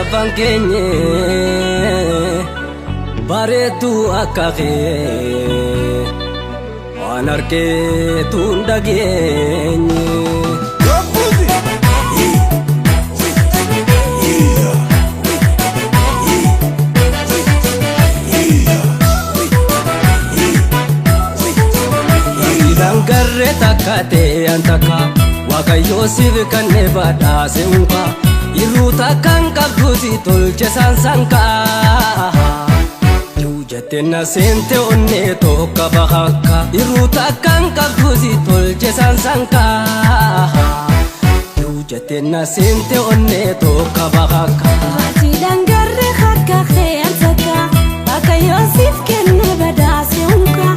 afaan keenye bareedduu akka kee waan argeetu hin dhageenye. Dangarree takka ta'e antaka Waaqayyo siif kanne badhaase unka irruu takkaan qabdu si tolche sansanka Yuu jette na seente onnee tokko bahakka irruu takkaan qabdu si tolche sansanka Yuu jette na seente onnee tokko bahakka Ati dangarree akka ta'e antaka Waaqayyo siif kanne badhaase unka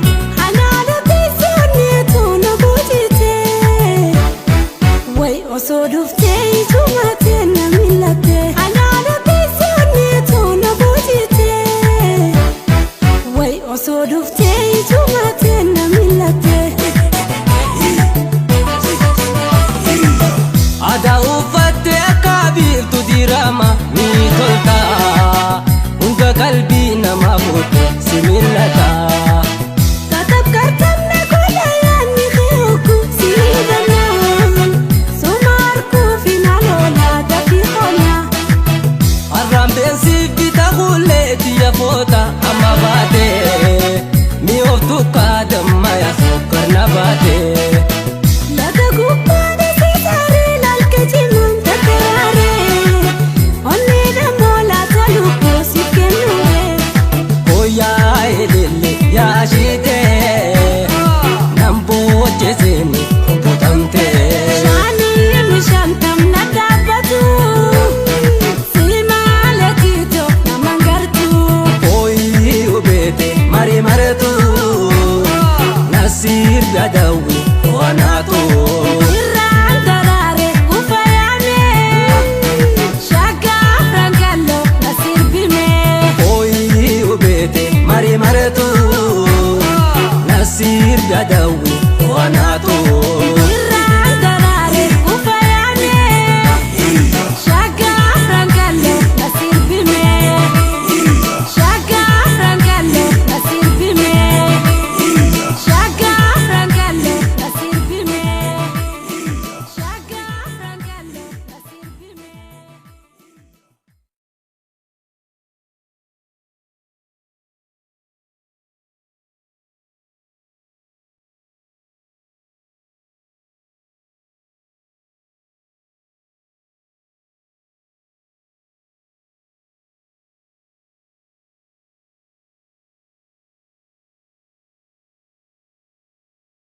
So duftee ijumate na milate Anaada teessonee toona boojitee Way osoo duftee ijumate na milate Aadaa uffattee akka biiftuu dirama ni tolta hunda qalbii namaa fuute